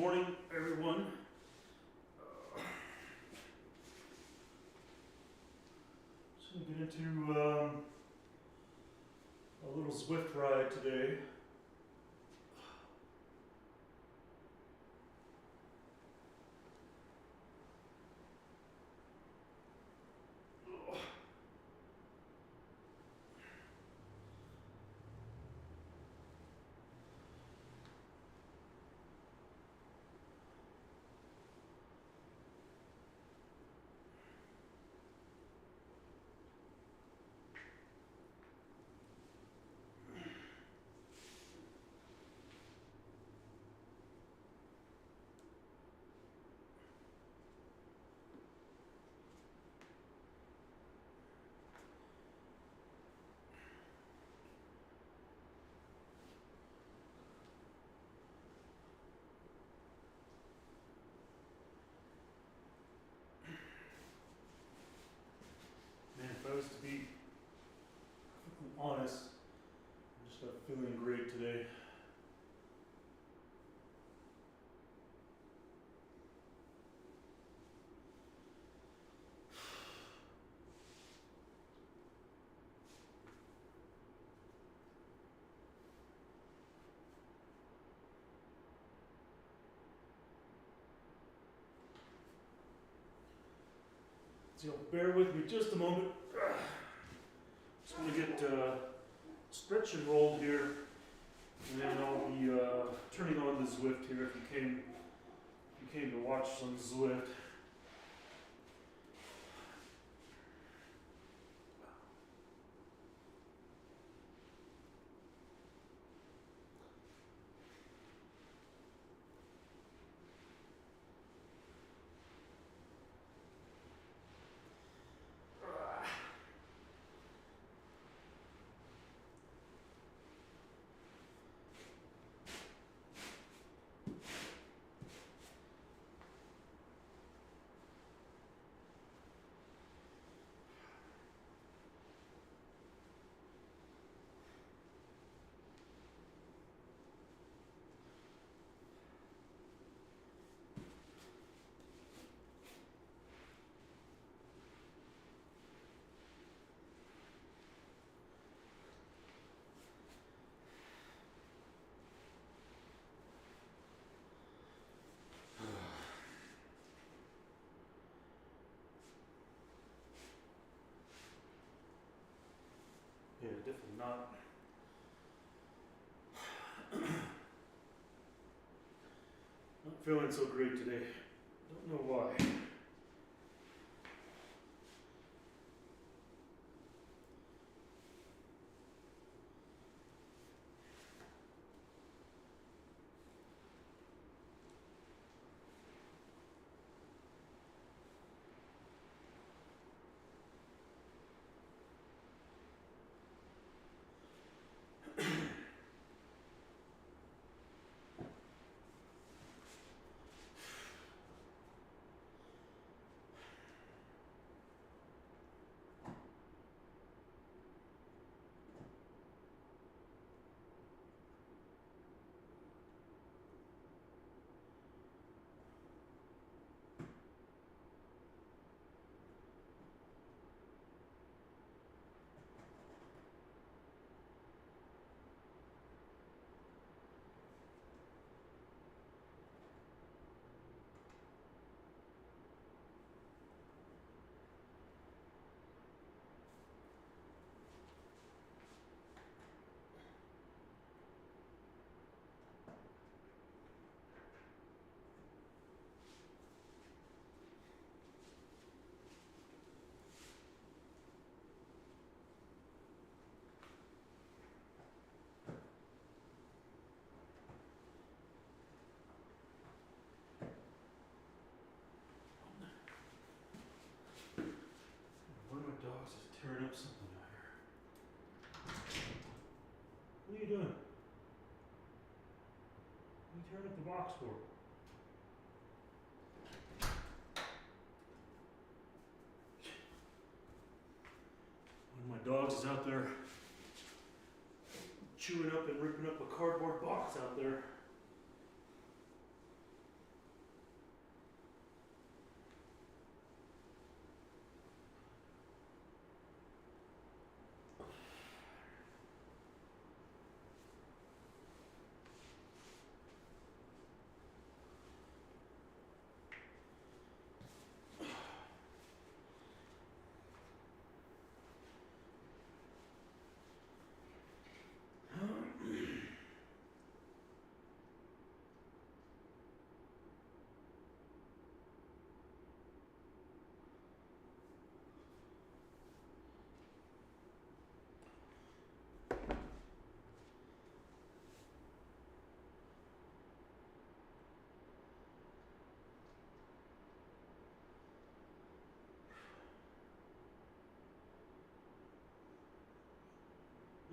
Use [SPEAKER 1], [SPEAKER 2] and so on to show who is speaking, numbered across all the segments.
[SPEAKER 1] morning, everyone. Just gonna get into a little Zwift ride today. Man, if I was to be honest, I'm just not feeling great today. So bear with me just a moment. Just gonna get stretch and rolled here, and then I'll be turning on the Zwift here. If you came to watch some Zwift. Yeah, definitely not. Not feeling so great today. Don't know why. One of my dogs is tearing up something out here. What are you doing? What are you tearing up the box for? One of my dogs is out there chewing up and ripping up a cardboard box out there.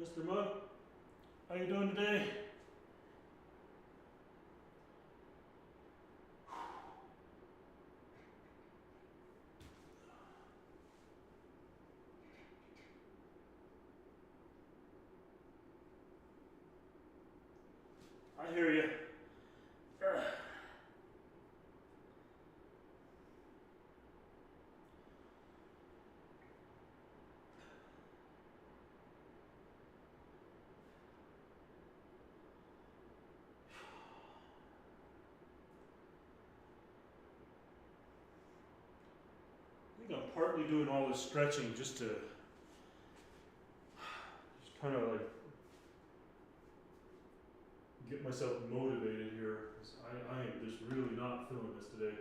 [SPEAKER 1] Mr. Monk, how you doing today? I hear you. I think I'm partly doing all this stretching just to kind of like get myself motivated here. 'Cause I am just really not feeling this today.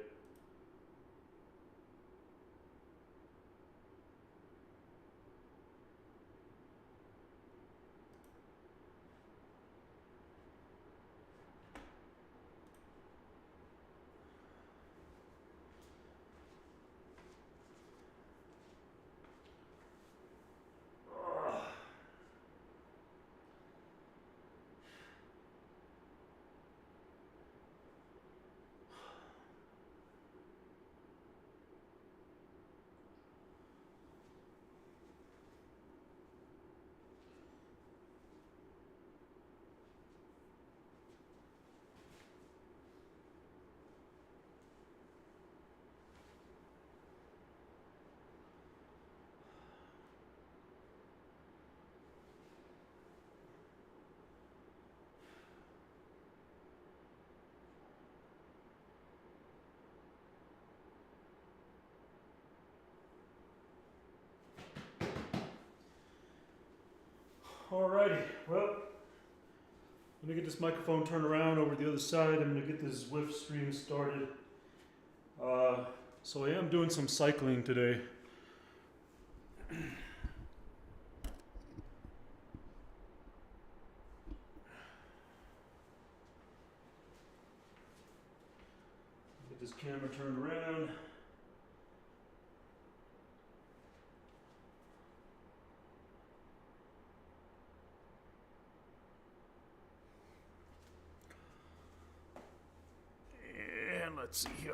[SPEAKER 1] Alrighty, well, let me get this microphone turned around over the other side. I'm going to get this Zwift stream started. So I am doing some cycling today. Get this camera turned around. And let's see here.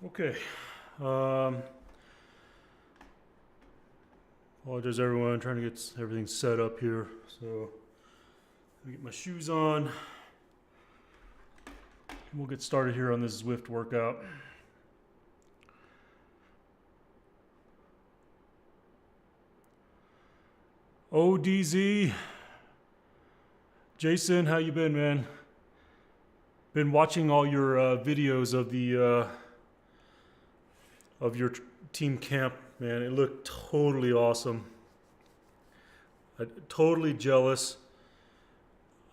[SPEAKER 1] Okay. Apologize everyone, I'm trying to get everything set up here. So, let me get my shoes on. We'll get started here on this Zwift workout. ODZ. Jason, how you been, man? Been watching all your videos of the of your team camp, man. It looked totally awesome. Totally jealous.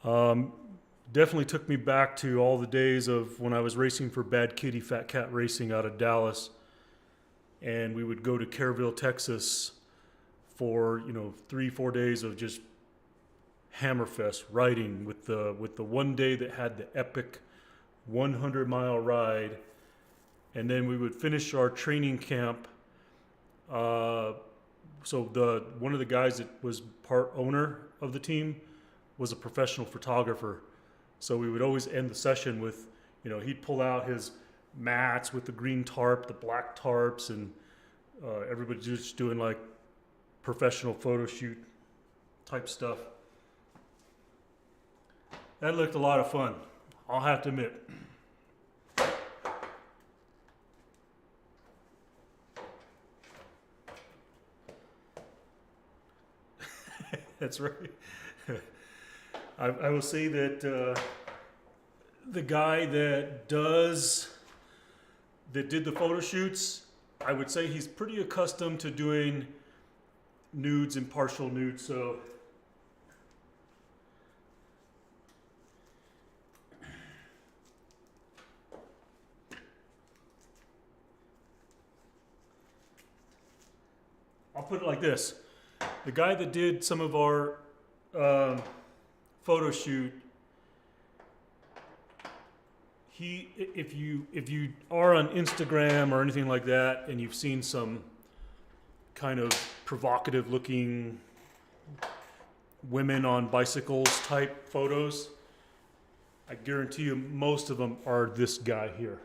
[SPEAKER 1] Definitely took me back to all the days of when I was racing for Bad Kitty Fat Cat Racing out of Dallas, and we would go to Kerrville, Texas, for 3-4 days of just hammerfest riding with the one day that had the epic 100-mile ride. And then we would finish our training camp. So one of the guys that was part owner of the team was a professional photographer. So we would always end the session with, he'd pull out his mats with the green tarp, the black tarps, and everybody just doing like professional photo shoot type stuff. That looked a lot of fun, I'll have to admit. That's right. I will say that the guy that did the photo shoots, I would say he's pretty accustomed to doing nudes and partial nudes. So put it like this. The guy that did some of our photo shoot, if you are on Instagram or anything like that and you've seen some kind of provocative looking women on bicycles type photos, I guarantee you most of them are this guy here.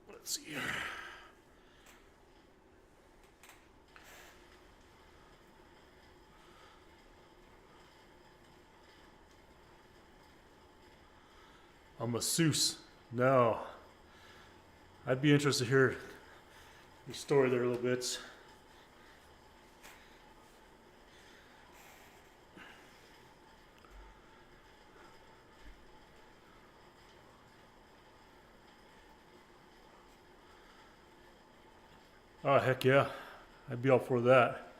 [SPEAKER 1] Let's see here. A masseuse. No. I'd be interested to hear your story there a little bit. Oh, heck yeah. I'd be all for that.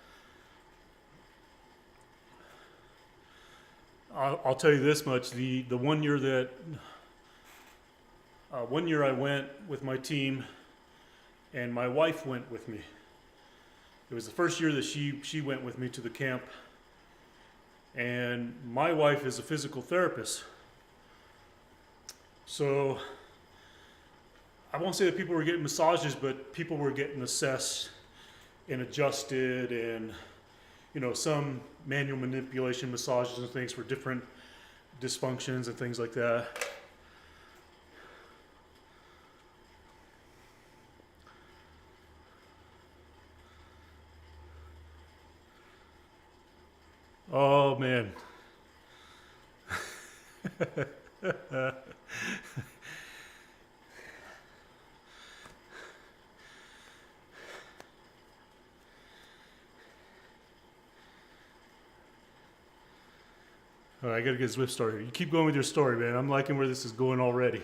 [SPEAKER 1] I'll tell you this much. The 1 year that... 1 year I went with my team and my wife went with me. It was the first year that she went with me to the camp. And my wife is a physical therapist. So I won't say that people were getting massages, but people were getting assessed and adjusted, and some manual manipulation massages and things for different dysfunctions and things like that. Oh man. All right, I gotta get a Zwift story here. You keep going with your story, man. I'm liking where this is going already.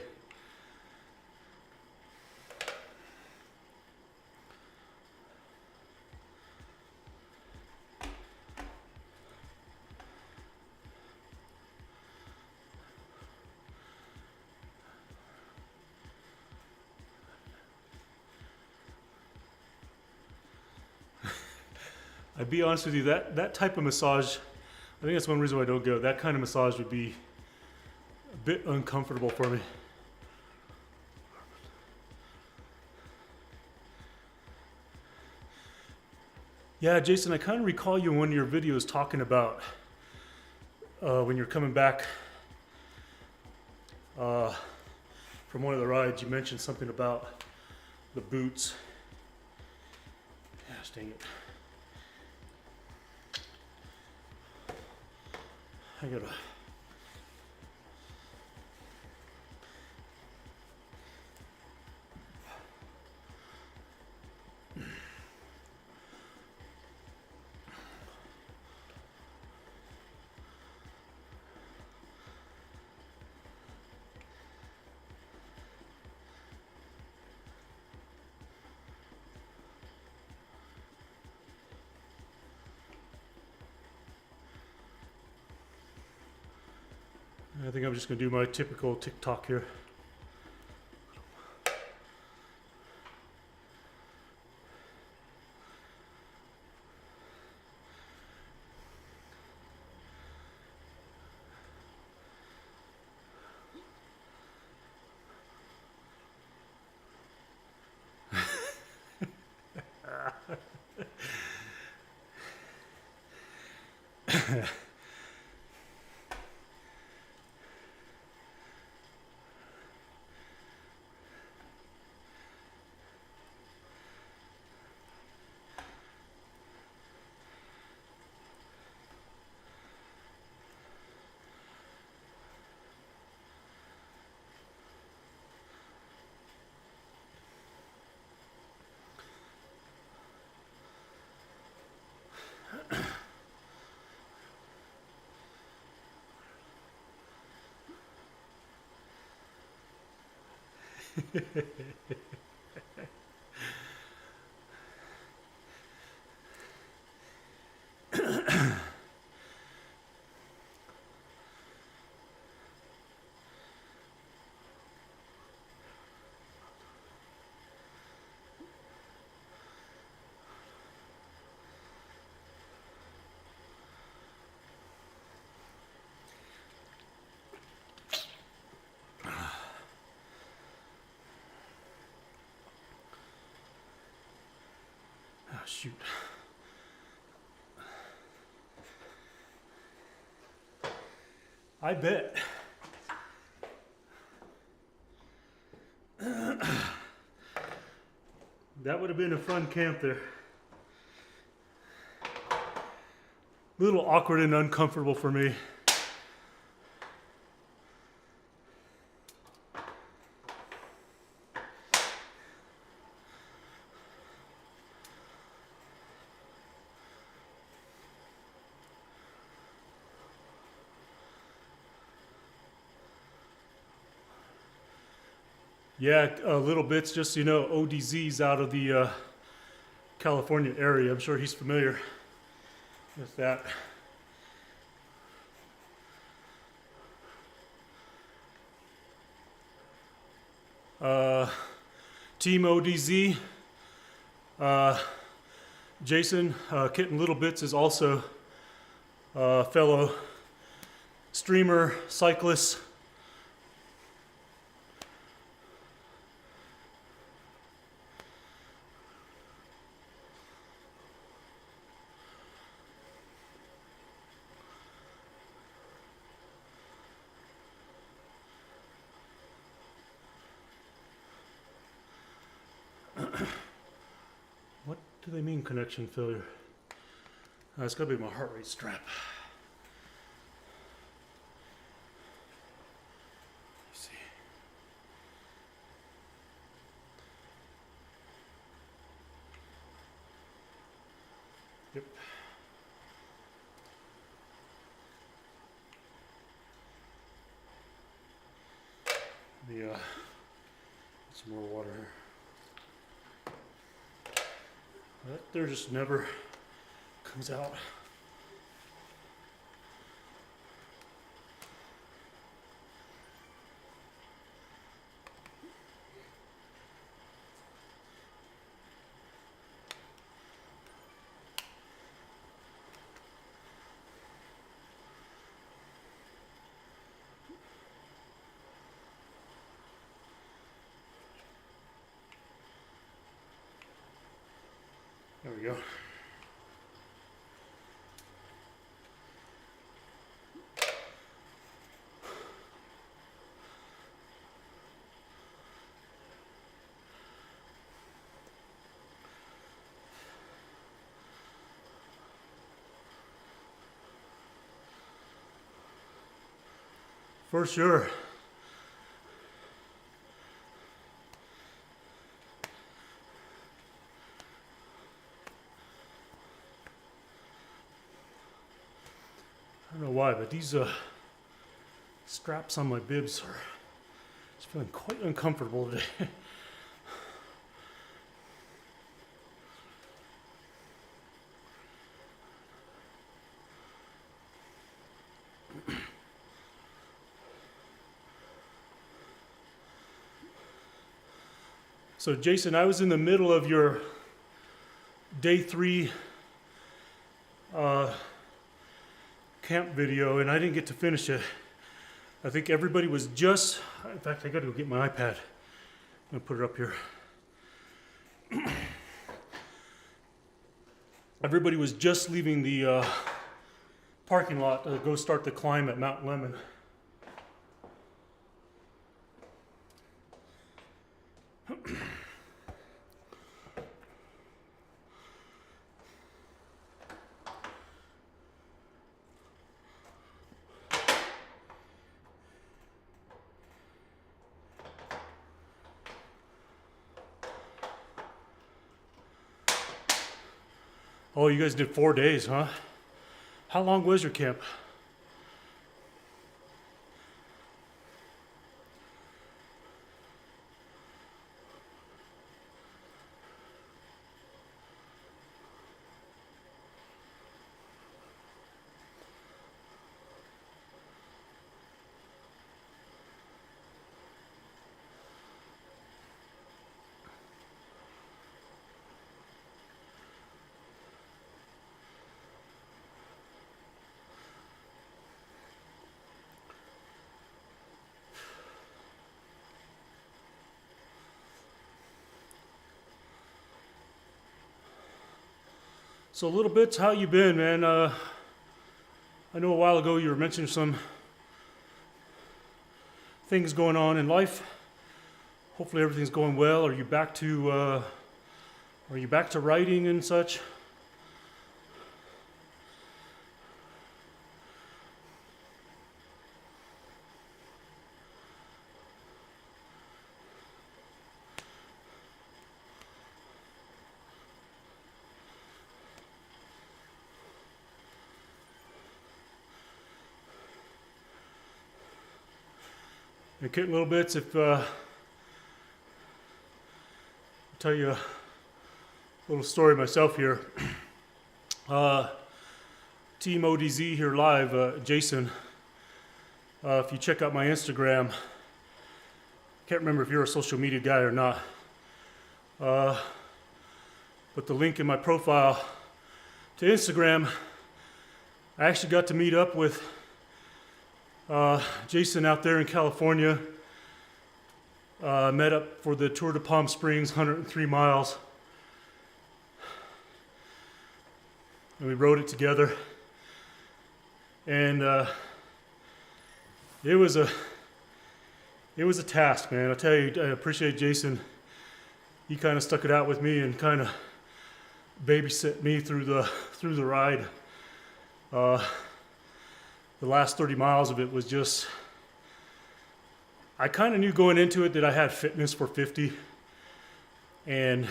[SPEAKER 1] I'd be honest with you, that type of massage, I think that's one reason why I don't go. That kind of massage would be a bit uncomfortable for me. Yeah, Jason, I kind of recall you in one of your videos talking about when you're coming back from one of the rides, you mentioned something about the boots. Gosh, dang it. I gotta... I think I'm just gonna do my typical TikTok here. shoot. I bet. That would have been a fun camp there. A little awkward and uncomfortable for me. Yeah, little bits, just so you know, ODZ's out of the California area. I'm sure he's familiar with that. Team ODZ, Jason, Kitten Little Bits is also a fellow streamer, cyclist. What do they mean connection failure? It's gotta be my heart rate strap. Let's see. Yep. Get some more water here. That there just never comes out. There we go. For sure. I don't know why, but these straps on my bibs are just feeling quite uncomfortable today. So Jason, I was in the middle of your day 3 camp video and I didn't get to finish it. I think everybody was just, in fact I gotta go get my iPad. I'm gonna put it up here. Everybody was just leaving the parking lot to go start the climb at Mount Lemon. Oh, you guys did 4 days, huh? How long was your camp? So a little bit, how you been, man? I know a while ago you were mentioning some things going on in life. Hopefully everything's going well. Are you back to writing and such? And Kitten Little Bits, if I'll tell you a little story myself here. Team ODZ here live, Jason. If you check out my Instagram, can't remember if you're a social media guy or not, but the link in my profile to Instagram, I actually got to meet up with Jason out there in California. Met up for the Tour de Palm Springs, 103 miles. And we rode it together. And it was a task, man. I tell you, I appreciate Jason. He kind of stuck it out with me and kind of babysit me through the ride. The last 30 miles of it was just, I kind of knew going into it that I had fitness for 50. And,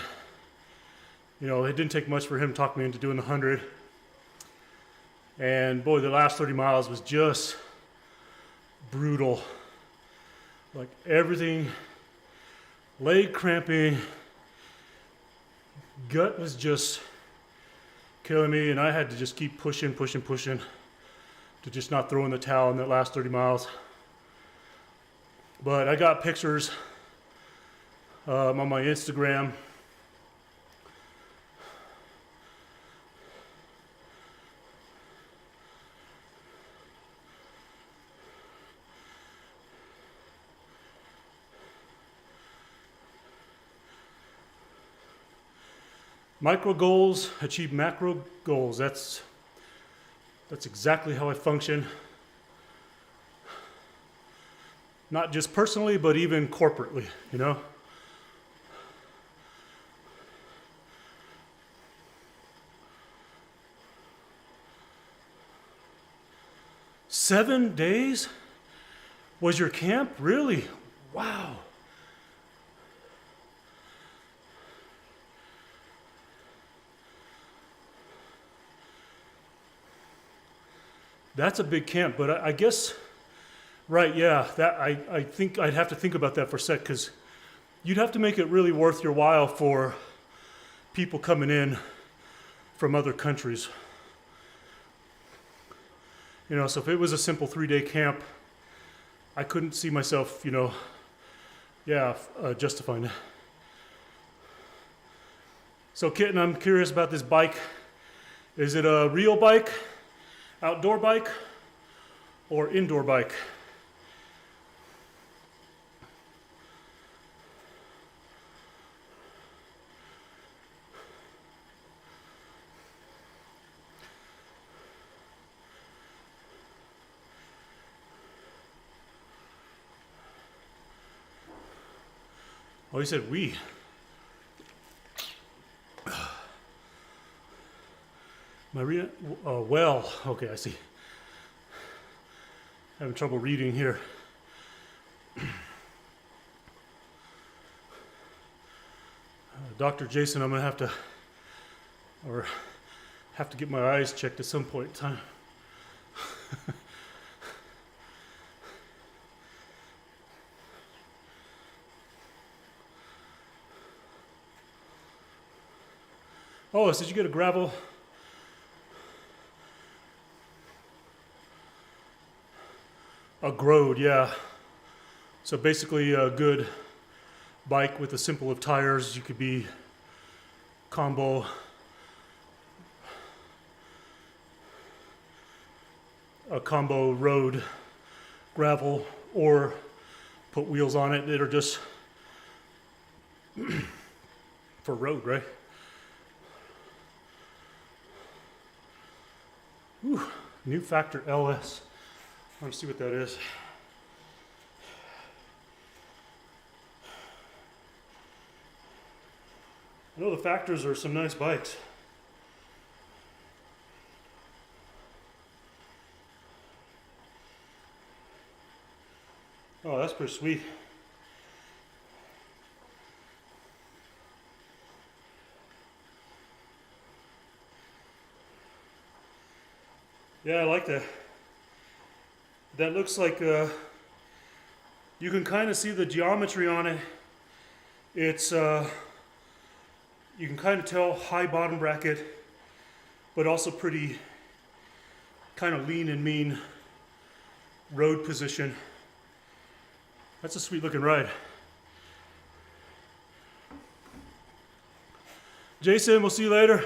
[SPEAKER 1] you know, it didn't take much for him to talk me into doing the 100. And boy, the last 30 miles was just brutal. Like everything, leg cramping, gut was just killing me. And I had to just keep pushing, to just not throw in the towel in that last 30 miles. But I got pictures on my Instagram. Micro goals achieve macro goals. That's exactly how I function. Not just personally, but even corporately, you know? Seven days was your camp? Really? Wow. That's a big camp, but I guess, right, yeah, that I think I'd have to think about that for a sec, because you'd have to make it really worth your while for people coming in from other countries. You know, so if it was a simple 3-day camp, I couldn't see myself, you know, justifying it. So Kitten, I'm curious about this bike. Is it a real bike? Outdoor bike or indoor bike? Oh, you said we. Maria, well, okay, I see. Having trouble reading here. Dr. Jason, I'm gonna have to get my eyes checked at some point in time. Oh, so did you get a gravel? A Grode, yeah. So basically a good bike with a simple of tires. You could be combo a combo road gravel, or put wheels on it that are just for road, right? Whew, new Factor LS. I want to see what that is. I know the Factors are some nice bikes. Oh, that's pretty sweet. Yeah, I like that. That looks like you can kind of see the geometry on it. It's you can kind of tell high bottom bracket, but also pretty kind of lean and mean road position. That's a sweet looking ride. Jason, we'll see you later.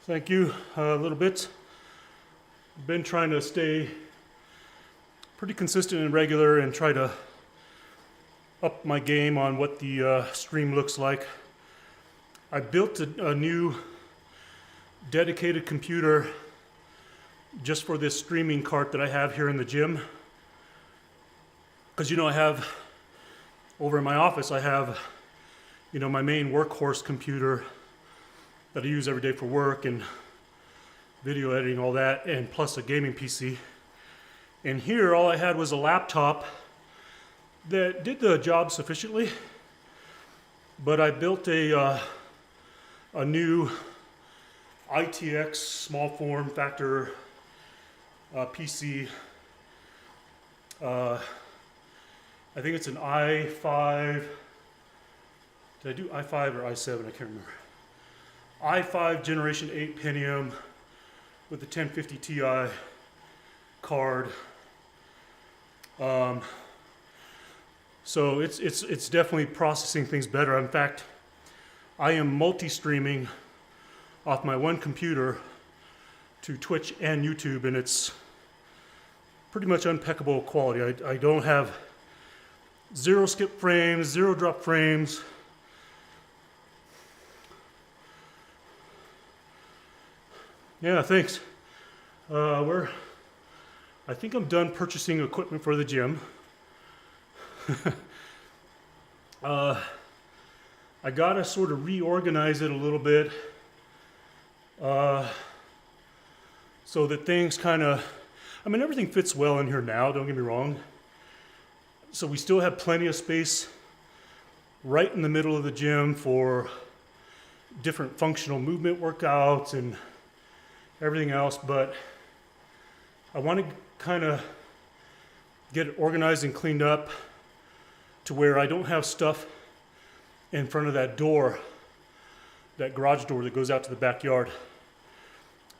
[SPEAKER 1] Thank you a little bit. Been trying to stay pretty consistent and regular and try to up my game on what the stream looks like. I built a new dedicated computer just for this streaming cart that I have here in the gym. Because I have, over in my office, I have, my main workhorse computer that I use every day for work and video editing, all that, and plus a gaming PC. And here, all I had was a laptop that did the job sufficiently, but I built a new ITX small form factor PC. I think it's an i5. Did I do i5 or i7? I can't remember. i5 Generation 8 Pentium with the 1050 Ti card. So it's definitely processing things better. In fact, I am multi-streaming off my one computer to Twitch and YouTube, and it's pretty much impeccable quality. I don't have zero skip frames, zero drop frames. Yeah, thanks. I think I'm done purchasing equipment for the gym. I gotta sort of reorganize it a little bit so that things kind of, everything fits well in here now, don't get me wrong. So we still have plenty of space right in the middle of the gym for different functional movement workouts and everything else, but I want to kind of get it organized and cleaned up to where I don't have stuff in front of that door, that garage door that goes out to the backyard.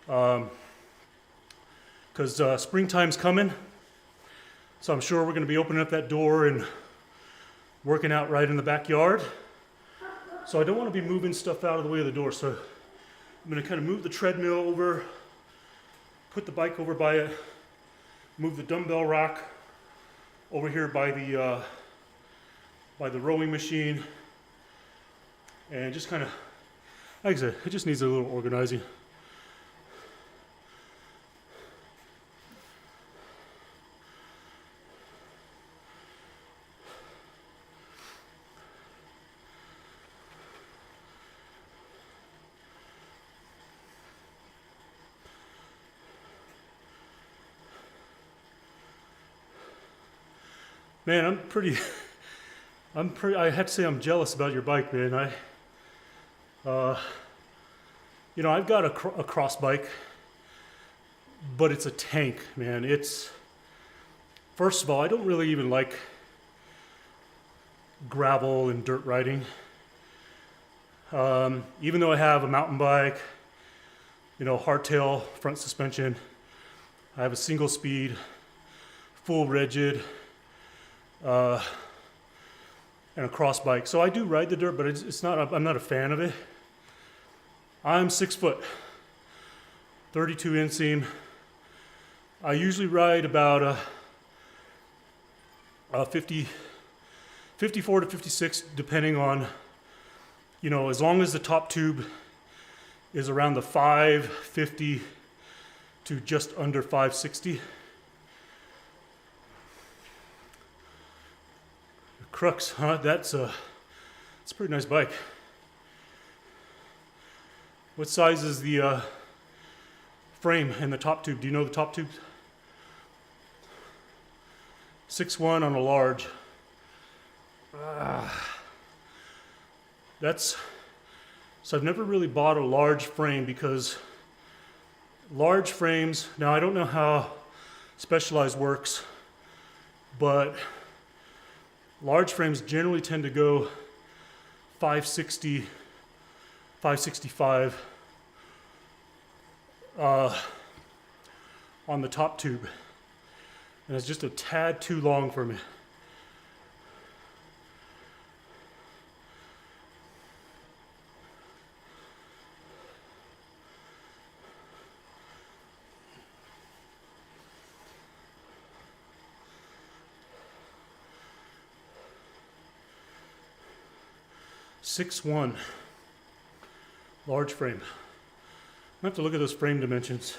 [SPEAKER 1] Because springtime's coming, so I'm sure we're going to be opening up that door and working out right in the backyard. So I don't want to be moving stuff out of the way of the door, so I'm going to kind of move the treadmill over, put the bike over by it, move the dumbbell rack over here by the rowing machine, and just kind of, like I said, it just needs a little organizing. Man, I have to say I'm jealous about your bike, man. I've got a cross bike, but it's a tank, man. First of all, I don't really even like gravel and dirt riding. Even though I have a mountain bike, hardtail front suspension, I have a single speed, full rigid, and a cross bike. So I do ride the dirt, but I'm not a fan of it. I'm 6 foot, 32 inseam. I usually ride about 54 to 56, depending on, as long as the top tube is around the 550 to just under 560. Crux, huh? It's a pretty nice bike. What size is the frame and the top tube? Do you know the top tube? 6'1" on a large. So I've never really bought a large frame because large frames, now I don't know how Specialized works, but large frames generally tend to go 560, 565 on the top tube. And it's just a tad too long for me. Six one, large frame. I have to look at those frame dimensions.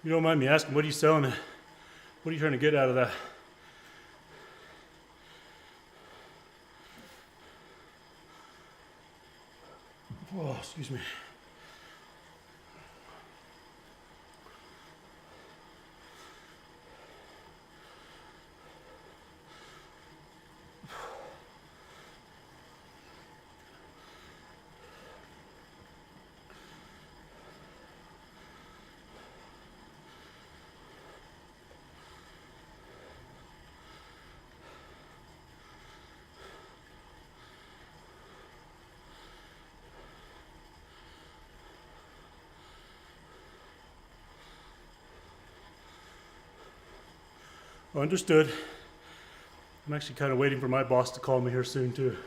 [SPEAKER 1] You don't mind me asking, what are you selling? What are you trying to get out of that? Oh, excuse me. Understood. I'm actually kind of waiting for my boss to call me here soon too.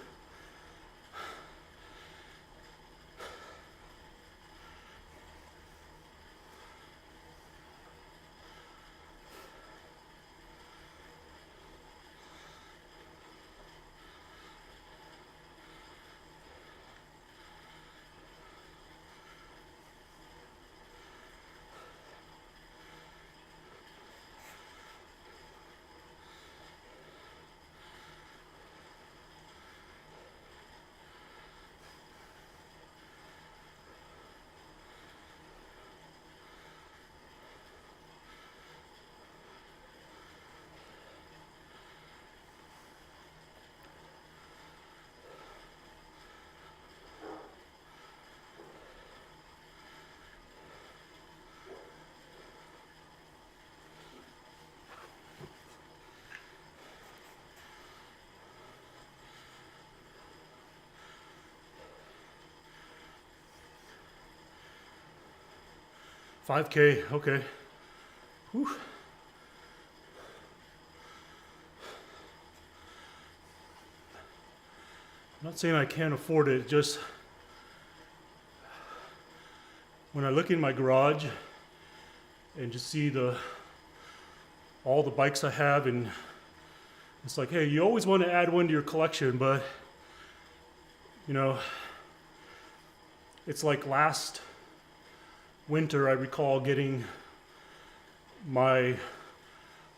[SPEAKER 1] $5K, okay. Whew. I'm not saying I can't afford it, just when I look in my garage and just see all the bikes I have, and it's like, hey, you always want to add one to your collection, but it's like last winter I recall getting my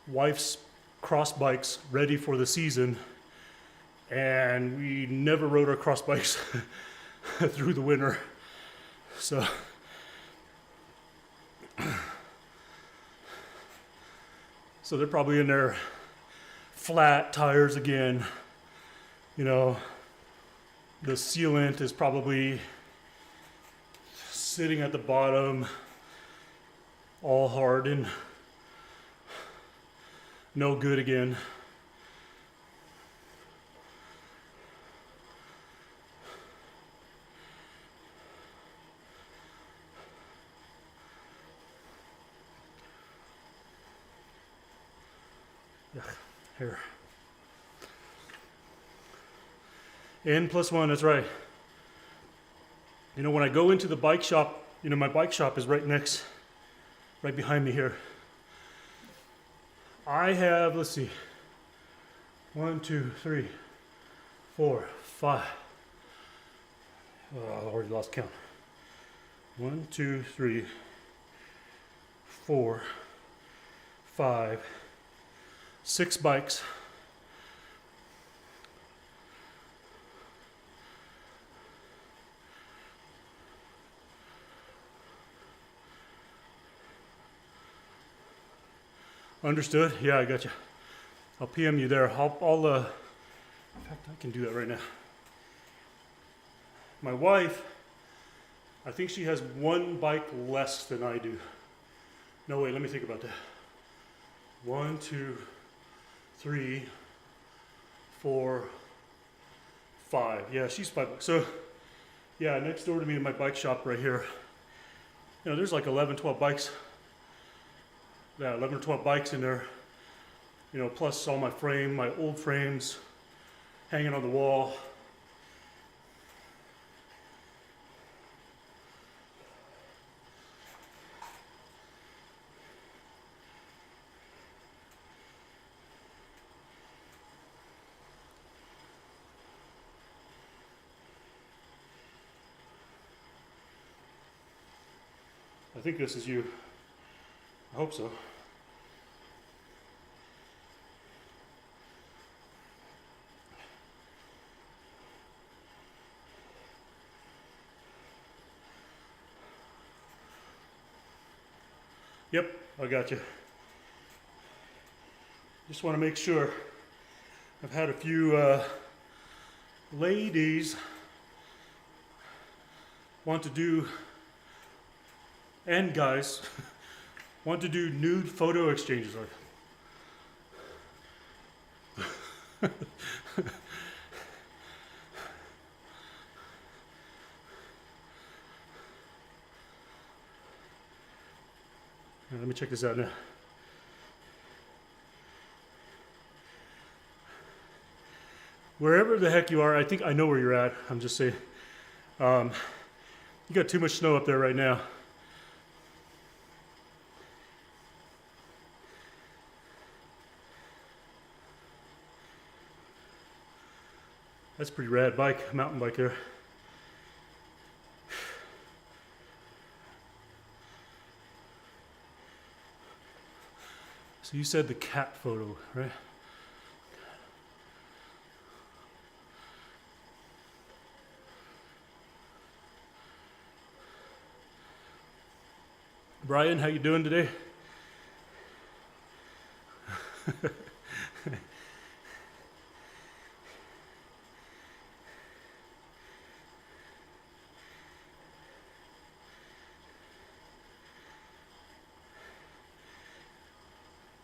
[SPEAKER 1] wife's cross bikes ready for the season, and we never rode our cross bikes through the winter. So they're probably in their flat tires again, The sealant is probably sitting at the bottom, all hard and no good again. Here. N+1, that's right. You know, when I go into the bike shop, you know, my bike shop is right behind me here. I have, let's see, 1, 2, 3, 4, 5. Oh, I already lost count. 1, 2, 3, 4, 5, 6 bikes. Understood? Yeah, I got you. I'll PM you there. In fact, I can do that right now. My wife, I think she has 1 bike less than I do. No, wait, let me think about that. 1, 2, 3, 4, 5. Yeah, she's 5 bikes. So, yeah, next door to me in my bike shop right here, you know, there's like 11, 12 bikes. Yeah, 11 or 12 bikes in there, you know, plus all my old frames hanging on the wall. I think this is you. I hope so. Yep, I got you. Just want to make sure. I've had a few ladies want to do, and guys, want to do nude photo exchanges. Let me check this out now. Wherever the heck you are, I think I know where you're at. I'm just saying. You got too much snow up there right now. That's a pretty rad bike, mountain bike there. So you said the cat photo, right? Brian, how you doing today?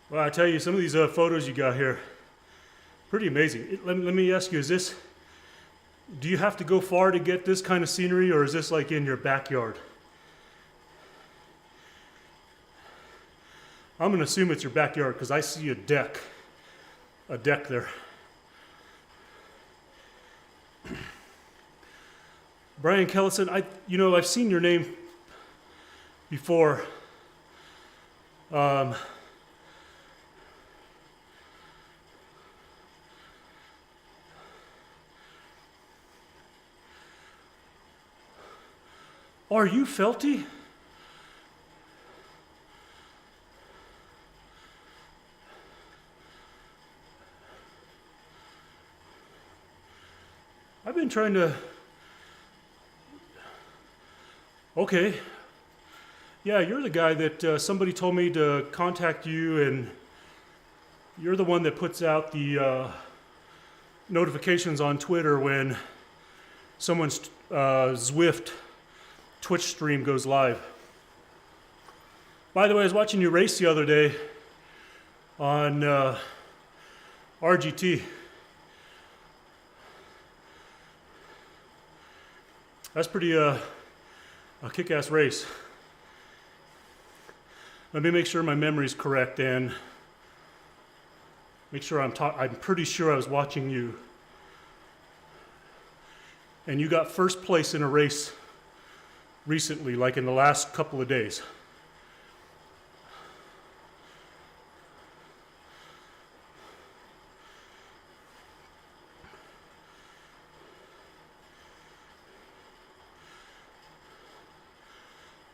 [SPEAKER 1] Well, I tell you, some of these photos you got here, pretty amazing. Let me ask you, do you have to go far to get this kind of scenery, or is this like in your backyard? I'm gonna assume it's your backyard because I see a deck there. Brian Kellison, I've seen your name before. Are you Felty? I've been trying to... Okay. Yeah, you're the guy that somebody told me to contact you, and you're the one that puts out the notifications on Twitter when someone's Zwift Twitch stream goes live. By the way, I was watching you race the other day on RGT. That's pretty a kick-ass race. Let me make sure my memory's correct and make sure I'm pretty sure I was watching you. And you got first place in a race recently, like in the last couple of days.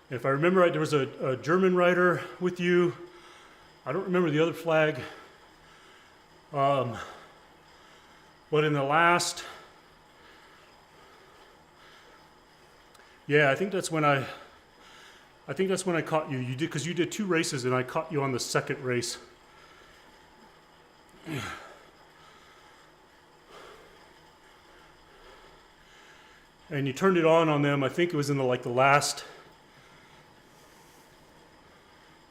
[SPEAKER 1] If I remember right, there was a German rider with you. I don't remember the other flag. But in the last, yeah, I think that's when I caught you. You did, because you did 2 races and I caught you on the second race. And you turned it on them. I think it was in the last,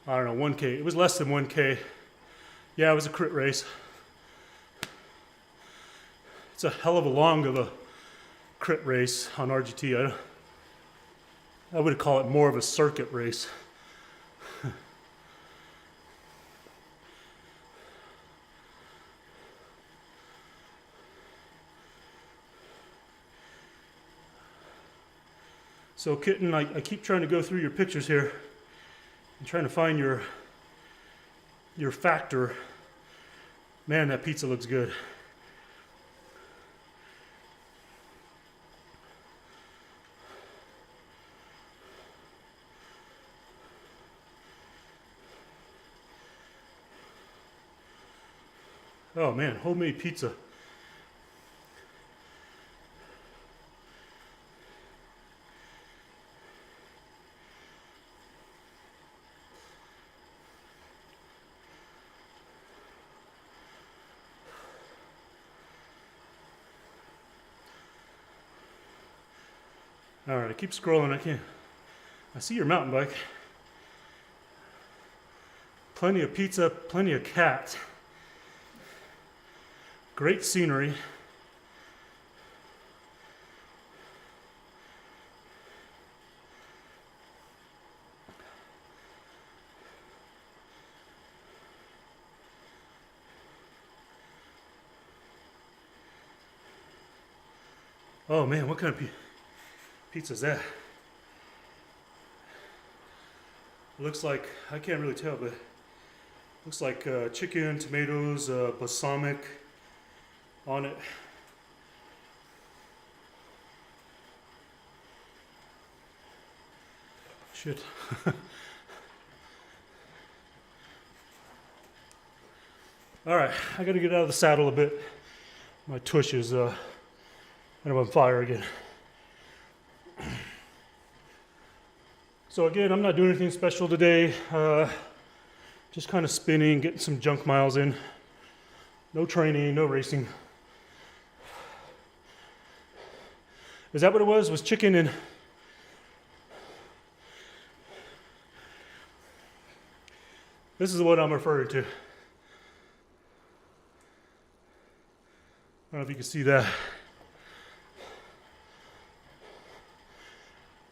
[SPEAKER 1] I don't know, 1K. It was less than 1K. Yeah, it was a crit race. It's a hell of a crit race on RGT. I would call it more of a circuit race. So Kitten, I keep trying to go through your pictures here. I'm trying to find your factor. Man, that pizza looks good. Oh man, homemade pizza. All right, I keep scrolling. I see your mountain bike. Plenty of pizza, plenty of cats. Great scenery. Oh man, what kind of pizza is that? It looks like, I can't really tell, but it looks like chicken, tomatoes, balsamic on it. Shit. All right, I gotta get out of the saddle a bit. My tush is kind of on fire again. So again, I'm not doing anything special today. Just kind of spinning, getting some junk miles in. No training, no racing. Is that what it was? Was chicken and... This is what I'm referring to. I don't know if you can see that.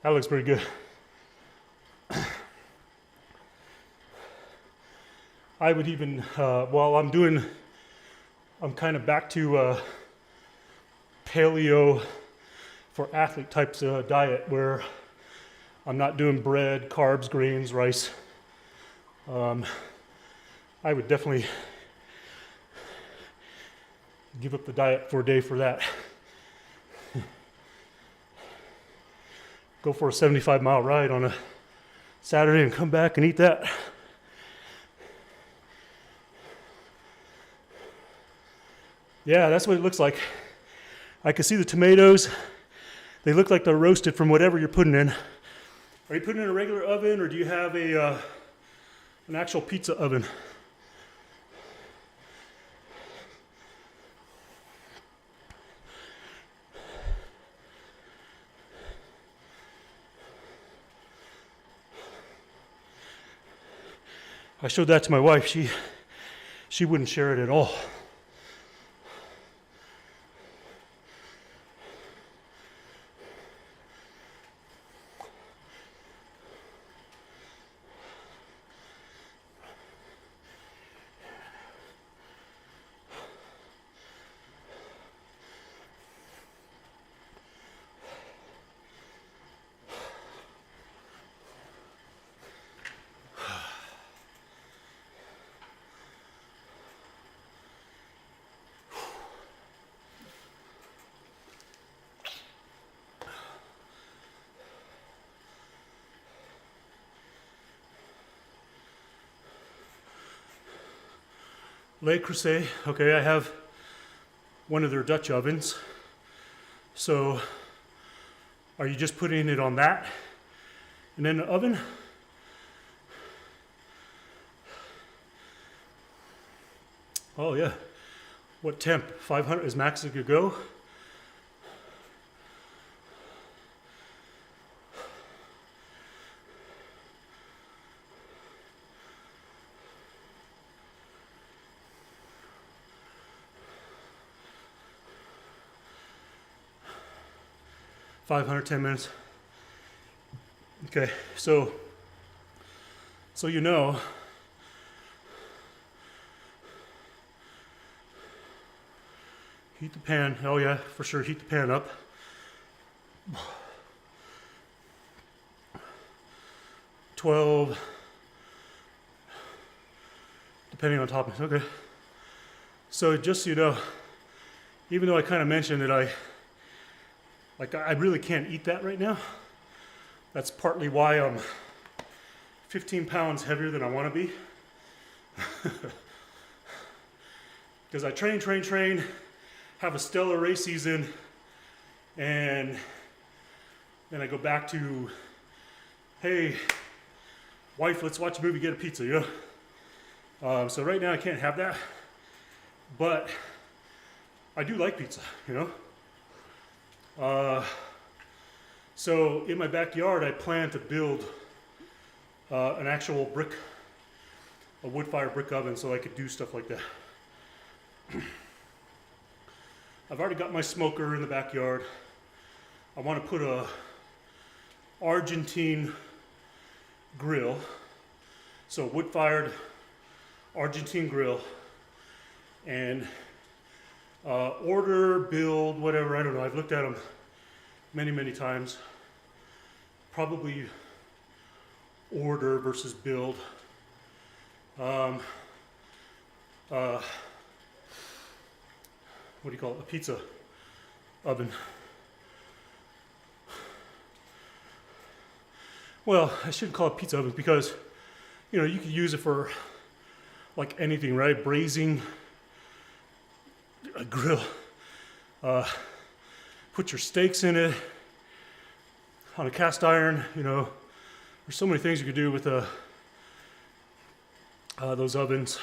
[SPEAKER 1] That looks pretty good. I would even, while I'm kind of back to paleo for athlete types of diet where I'm not doing bread, carbs, grains, rice. I would definitely give up the diet for a day for that. Go for a 75-mile ride on a Saturday and come back and eat that. Yeah, that's what it looks like. I can see the tomatoes. They look like they're roasted from whatever you're putting in. Are you putting in a regular oven or do you have an actual pizza oven? I showed that to my wife. She wouldn't share it at all. Le Creuset, okay, I have one of their Dutch ovens. So are you just putting it on that and then the oven? Oh yeah, what temp? 500 is max it could go? $500, 10 minutes. Okay, so you know, heat the pan. Oh yeah, for sure, heat the pan up. 12, depending on toppings. Okay. So just so you know, even though I kind of mentioned that I really can't eat that right now. That's partly why I'm 15 pounds heavier than I want to be. Because I train, have a stellar race season, and then I go back to, hey, wife, let's watch a movie, get a pizza, you know? So right now I can't have that, but I do like pizza, you know? So in my backyard, I plan to build an actual a wood fire brick oven so I could do stuff like that. I've already got my smoker in the backyard. I want to put a Argentine grill, so wood fired Argentine grill, and order, build, whatever, I don't know. I've looked at them many times. Probably order versus build. What do you call it? A pizza oven. Well, I shouldn't call it pizza oven because, you know, you could use it for like anything, right? Braising, a grill. Put your steaks in it on a cast iron. You know, there's so many things you could do with those ovens.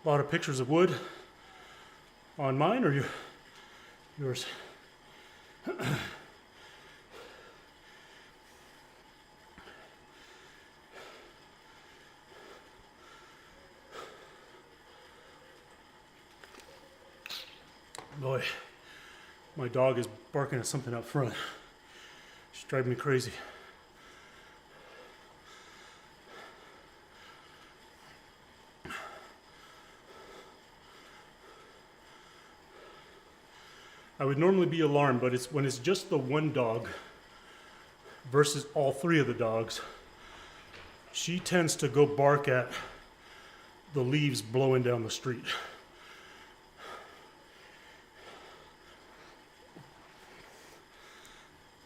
[SPEAKER 1] A lot of pictures of wood. On mine or yours? Boy, my dog is barking at something up front. She's driving me crazy. I would normally be alarmed, but it's when it's just the one dog versus all three of the dogs, she tends to go bark at the leaves blowing down the street.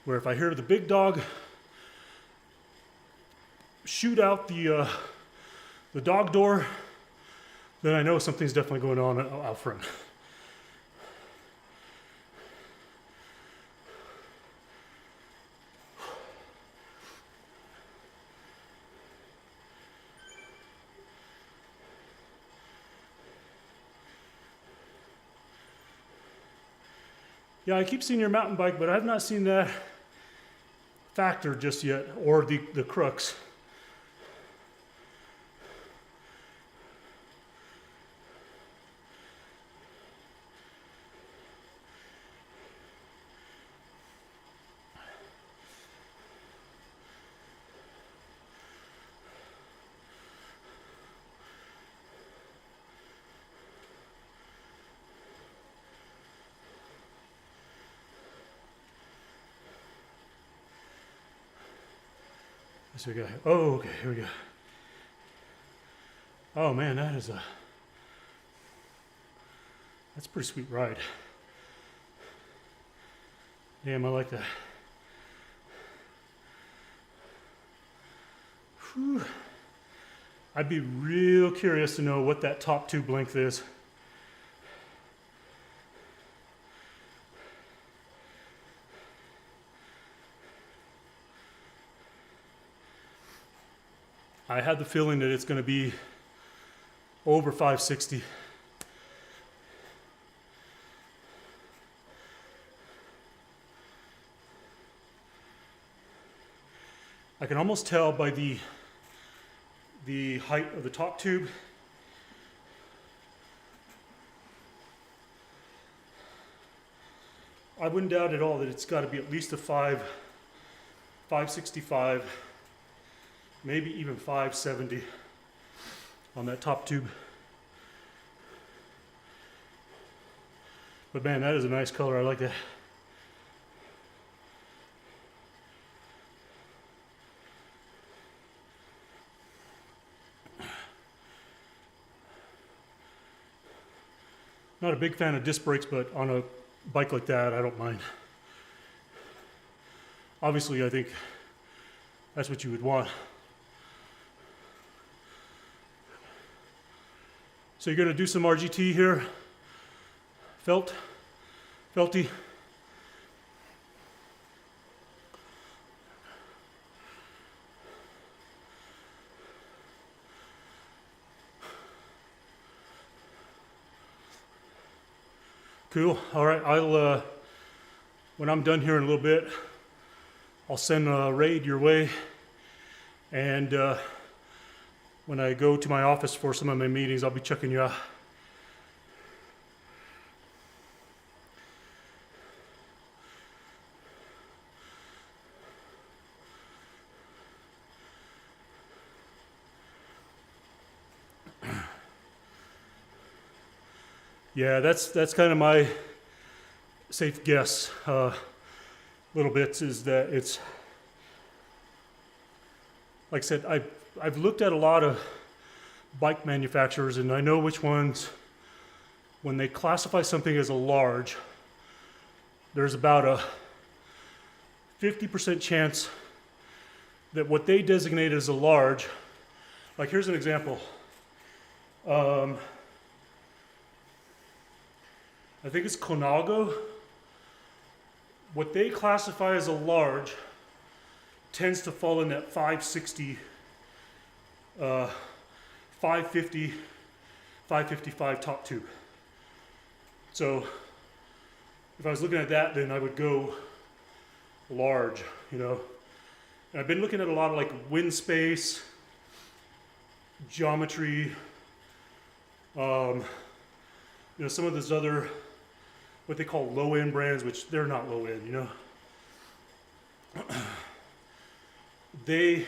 [SPEAKER 1] Where if I hear the big dog shoot out the dog door, then I know something's definitely going on out front. Yeah, I keep seeing your mountain bike, but I've not seen that factor just yet, or the crux. So we go. Oh, okay, here we go. Oh man, that's a pretty sweet ride. Damn, I like that. Whew. I'd be real curious to know what that top tube length is. I had the feeling that it's going to be over 560. I can almost tell by the height of the top tube. I wouldn't doubt at all that it's got to be at least a 565. Maybe even 570 on that top tube. But man, that is a nice color. I like that. Not a big fan of disc brakes, but on a bike like that, I don't mind. Obviously, I think that's what you would want. So you're going to do some RGT here, felty. Cool. All right. I'll when I'm done here in a little bit, I'll send a raid your way, and when I go to my office for some of my meetings, I'll be checking you out. Yeah, that's kind of my safe guess. Little bits is that it's, like I said, I've looked at a lot of bike manufacturers, and I know which ones, when they classify something as a large, there's about a 50% chance that what they designate as a large, like here's an example. I think it's Conago. What they classify as a large tends to fall in that 560, 550, 555 top tube. So if I was looking at that, then I would go large, you know. And I've been looking at a lot of like wind space, geometry, you know, some of those other, what they call low-end brands, which they're not low-end, you know.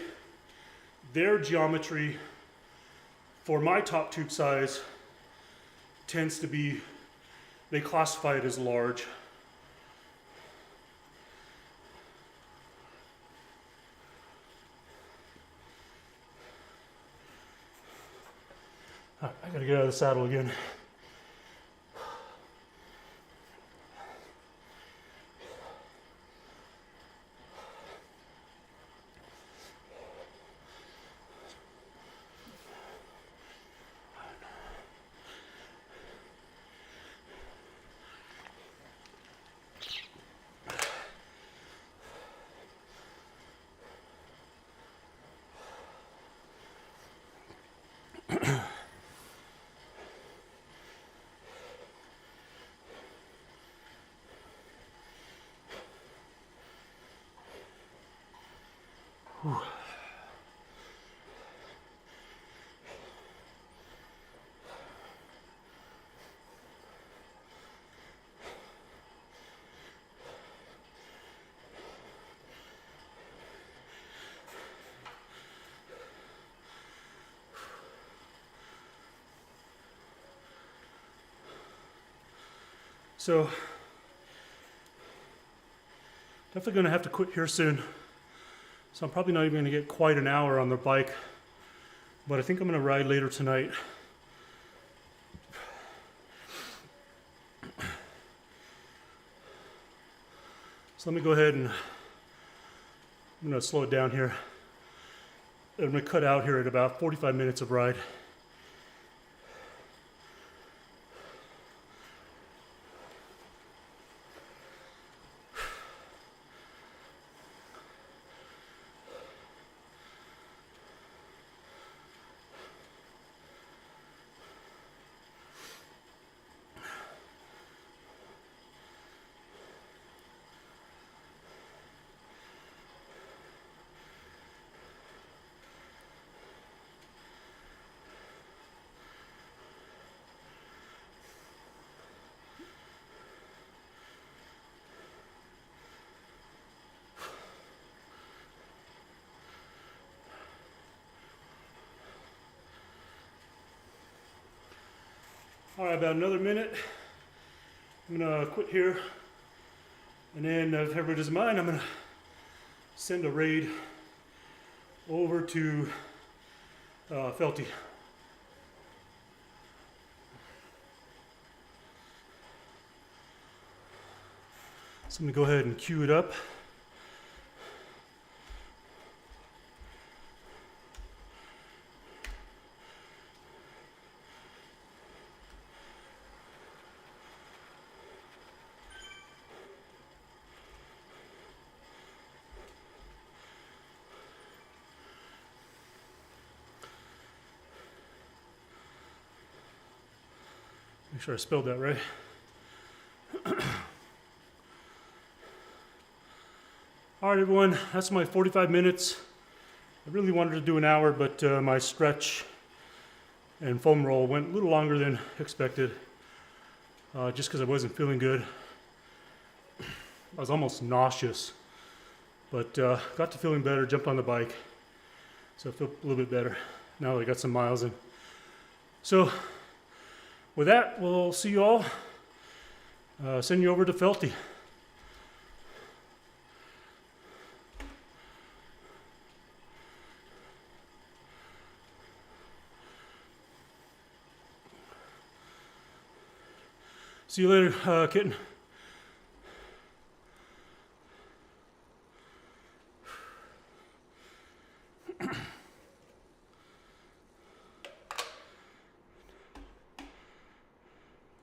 [SPEAKER 1] Their geometry for my top tube size tends to be, they classify it as large. I gotta get out of the saddle again. Whew. So, definitely going to have to quit here soon. So I'm probably not even going to get quite an hour on the bike, but I think I'm going to ride later tonight. So let me go ahead and I'm going to slow it down here. I'm going to cut out here at about 45 minutes of ride. All right, about another minute. I'm gonna quit here, and then if everybody doesn't mind, I'm gonna send a raid over to Felty. So I'm gonna go ahead and queue it up. Make sure I spelled that right. All right, everyone, that's my 45 minutes. I really wanted to do an hour, but my stretch and foam roll went a little longer than expected, just because I wasn't feeling good. I was almost nauseous, but got to feeling better, jumped on the bike, so I feel a little bit better now that I got some miles in. So with that, we'll see you all. Send you over to Felty. See you later, kitten.